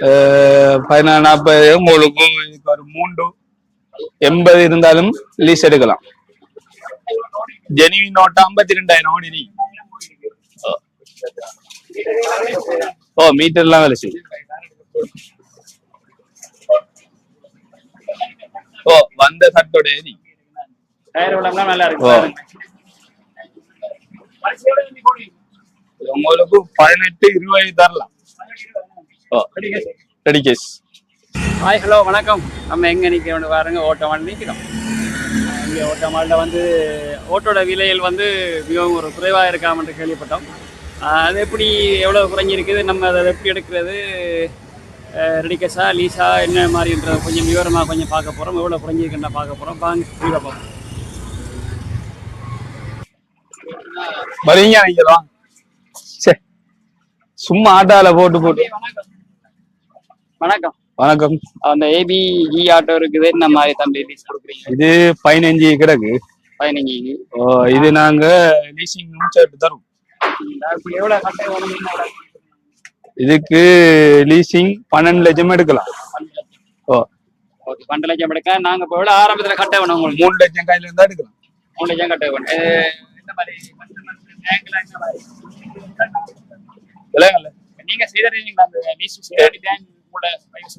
1440 உங்களுக்கு இதுக்கு ஒரு 380 இருந்தாலும் லீஸ் எடுக்கலாம். ஜெனிவின் நோட்டா 52,000 ஓடி நீ. ஓ மீட்டர்லாம் வேலை செய்யும். ஓ வந்த சட்டோட நீ நல்லா இருக்கு. உங்களுக்கு 18-20 தரலாம். Ready case. ஹாய் ஹலோ வணக்கம். நம்ம எங்கே நிற்க பாருங்க, ஓட்டமால் நிற்கிறோம். இங்கே ஓட்டமாலில் வந்து ஓட்டோட விலைகள் வந்து மிகவும் ஒரு குறைவாக இருக்காம என்று கேள்விப்பட்டோம். அது எப்படி எவ்வளோ குறைஞ்சிருக்குது, நம்ம அதை எப்படி எடுக்கிறது, ரெடிகேஸா லீஸா என்ன மாதிரின்ற கொஞ்சம் விவரமாக கொஞ்சம் பார்க்க போகிறோம். எவ்வளோ குறைஞ்சிருக்குன்னா பார்க்க போகிறோம். வாங்க வீடியோ பார்ப்போம். வரீங்க நினைக்கலாம். சும்மா ஆட்டால போட்டு வணக்கம் வணக்கம். அந்த ஏபி இ ஆட்டோ இருக்குது, என்ன மாதிரி தம்பி லீஸ் கொடுக்குறீங்க? இது 15 கிடக்கு. 15. இது நாங்க லீசிங் முடிச்சுட்டு தரோம். இதுக்கு லீசிங் 12 லட்சம் எடுக்கலாம். ஓ 12 லட்சம் எடுக்க நாங்க இப்போ எவ்வளவு ஆரம்பத்துல கட்ட வேணும்? உங்களுக்கு 3 லட்சம் கையில இருந்தா எடுக்கலாம். 3 லட்சம் கட்ட வேணும். நீங்க செய்தீங்களா அந்த லீசிங்?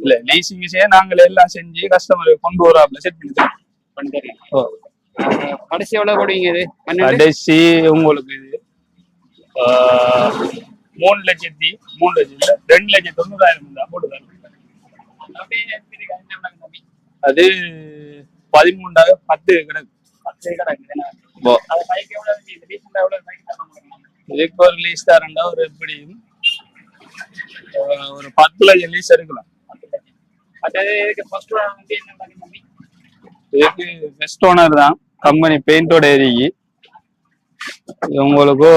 இல்ல லீசிங் விஷயம் நாங்களே எல்லாம் செஞ்சு கஸ்டமர் கொண்டு வராப்ல செட் பண்ணி தரோம். ஓ கடைசி எவ்வளவு போடுவீங்க? இது கடைசி உங்களுக்கு இது 3 லட்சம் இல்ல 2,90,000 தான் போட்டுதான். அது 13 10 கிடக்கு. இதுக்கு ஒரு லீஸ் தரண்டா ஒரு எப்படியும் ஒரு 10 லட்சம் லீஸ் எடுக்கலாம். இதுக்கு பெஸ்ட் ஓனர் தான், கம்பெனி பெயிண்டோட ஏரிக்கு. உங்களுக்கு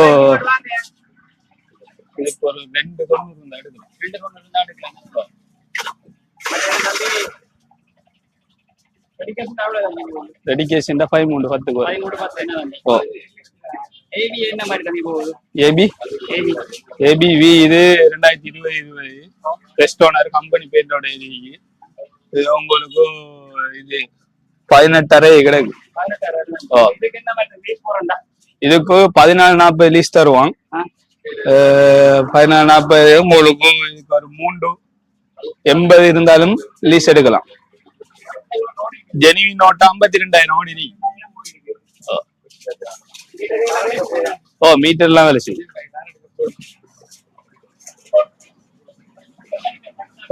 இதுக்கு ஒரு 2,90 இருந்தா எடுக்கலாம். ரெடிகேஷன் 5-10 ஏபிவி இது 2020 பெஸ்ட் ஓனர் கம்பெனி பெயிண்டோட ஏரிக்கு. இது உங்களுக்கு இது 18,500 கிடக்கு. இதுக்கு 1440 லீஸ் தருவான். 1440 உங்களுக்கு இதுக்கு ஒரு 380 இருந்தாலும் லீஸ் எடுக்கலாம். ஜெனிவின் நோட்டா 52,000 ஓடி நீ. ஓ மீட்டர்லாம் வேலை செய்யும்.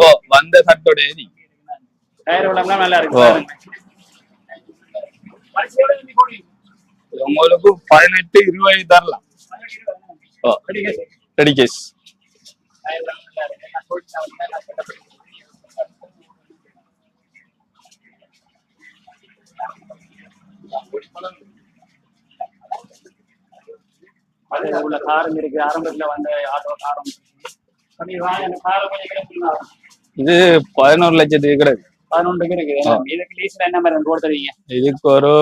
ஓ வந்த சட்டோட நீ நல்லா இருக்கு. உங்களுக்கு 18-20 தரலாம். ஓ ரெடி கேஸ். உள்ள காரம் இருக்கு. ஆரம்பத்துல வந்த ஆட்டோ காரம் இது 11 லட்சத்துக்கு கிடக்கு. 11 இருக்கு. இதுக்கு லீஸ்ல என்ன மாதிரி போட்டு தருவீங்க? இதுக்கு ஒரு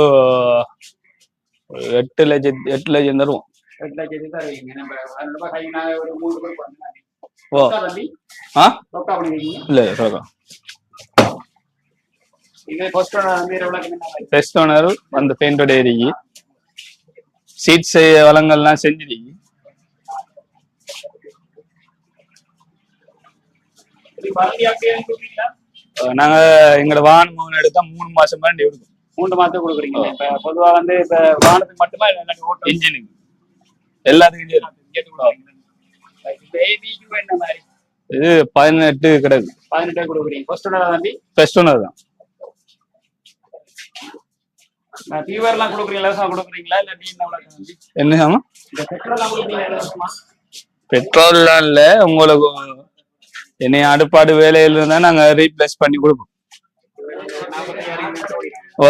8 லட்சம் தருவோம். 8 லட்சத்துக்கு தருவீங்க. நம்ம கையினா ஒரு 3 பேர் பண்ணுங்க. ஓ லோக்கா பண்ணுவீங்க? இல்ல சொல்லுங்க. இது ஃபர்ஸ்ட் ஓனர் வந்து எவ்வளவு? ஃபர்ஸ்ட் ஓனர் அந்த பெயிண்டோட ஏரிக்கு சீட்ஸ் வளங்கள்லாம் செஞ்சிருக்கீங்க. நாங்க எங்களோட வாகன மோகன் எடுத்தா 3 மாசம் மாதிரி எடுக்கும். 3 மாசத்துக்கு கொடுக்குறீங்க. இப்ப பொதுவா வந்து இப்ப வாகனத்துக்கு மட்டுமா இன்ஜினுக்கு எல்லாத்துக்கும் இது 18 கிடக்கு. 18 கொடுக்குறீங்க. ஃபர்ஸ்ட் ஓனர் தான். ஃபர்ஸ்ட் ஓனர் தான். ஃபீவர்லாம் கொடுக்குறீங்களா? கொடுக்குறீங்களா இல்ல என்ன சாமா? பெட்ரோல்லாம் இல்ல, உங்களுக்கு என்னைய அடுப்பாடு வேலையில இருந்தா நாங்க ரீப்ளேஸ் பண்ணி கொடுப்போம். ஓ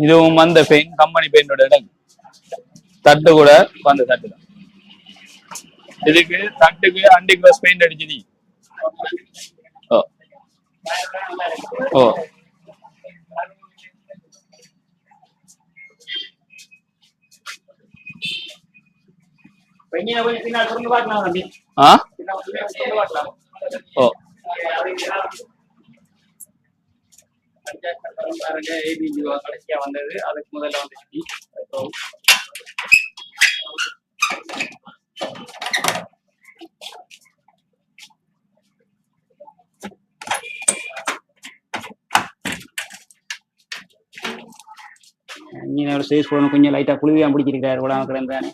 இதுவும் வந்த பெயிண்ட் கம்பெனி பெயிண்டோட இடம். தட்டு கூட வந்த தட்டு தான். இதுக்கு தட்டுக்கு அண்டிக்ரோஸ் பெயிண்ட் அடிச்சு. ஓ ஓ வெங்காயம் கொஞ்சம் பின்னால் திறந்து பார்க்கலாம் தம்பி. ஆ பின்னால் திறந்து பார்க்கலாம். ஓ பாருங்க ஏபிஜி கடைசியா வந்தது. அதுக்கு முதல்ல வந்துச்சு இங்கே ஒரு ஸ்டேஜ் போகணும். கொஞ்சம் லைட்டா குழுவியா பிடிச்சிருக்காரு கூட கிடந்தானே.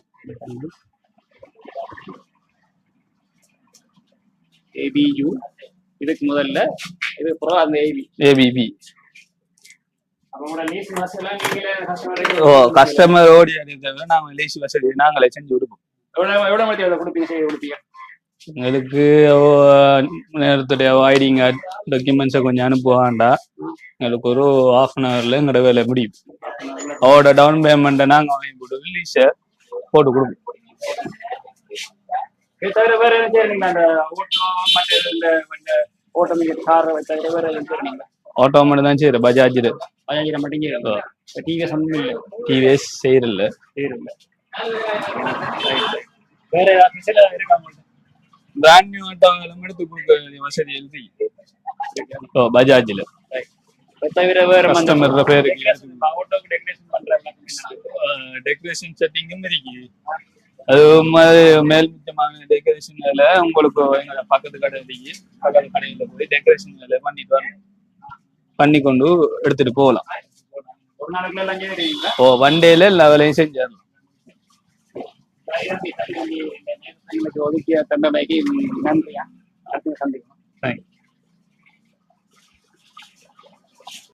ஏபிஜு இதுக்கு முதல்ல இது ப்ரோ அந்த ஏபிபி அவங்களோட லீஸ் வசதிலாம் நீங்களே ஓ கஸ்டமர் ஓடி தவிர நாங்க லேசி வசதி நாங்களே செஞ்சு கொடுப்போம். எவ்வளோ மத்தி எவ்வளோ கொடுப்பீங்க செய்ய கொடுப்பீங்க? எங்களுக்கு நேரத்துடைய ஐடிங் கார்டு டாக்குமெண்ட்ஸை கொஞ்சம் அனுப்புவாண்டா எங்களுக்கு ஒரு ஹாஃப் அன் ஹவர்ல எங்களோட வேலை முடியும். அவரோட டவுன் பேமெண்ட்டை நாங்கள் வாங்கி போட்டு லீஸை போட்டு கொடுப்போம். இது தவிர வேற என்ன செய்யறீங்களா? அந்த ஓட்டோ மற்ற இந்த ஆட்டோமேட்டிக் கார் தவிர வேற எதுவும் செய்யறீங்களா? ஆட்டோ மட்டும் தான் செய்யற பஜாஜில் பஜாஜில் மட்டும் செய்யறீங்க. டிவிஎஸ் ஒன்றும் இல்லை. டிவிஎஸ் செய்யறதில்ல. வேற ஏதாவது இருக்காங்க? பிராண்ட் நியூ ஆட்டோங்களும் எடுத்து கொடுக்க வசதி எழுதி பஜாஜில் தவிர வேற கஸ்டமர் பேருக்கு ஆட்டோக்கு டெக்கரேஷன் பண்றாங்க. டெக்கரேஷன் செட்டிங்கும் இருக்கு. அது மேல் முக்கியமான டெக்கரேஷன் வேலை உங்களுக்கு எங்களோட பக்கத்து கடைக்கு பக்கத்து கடையில போய் டெக்கரேஷன் வேலை பண்ணிட்டு வரணும். பண்ணி கொண்டு எடுத்துட்டு போகலாம். ஒரு நாளைக்குள்ள எல்லாம் செய்வீங்களா? ஓ ஒன் டேல எல்லா வேலையும் செஞ்சிடலாம். ஒதுக்கிய தண்டனைக்கு நன்றியா. சந்திக்கலாம்.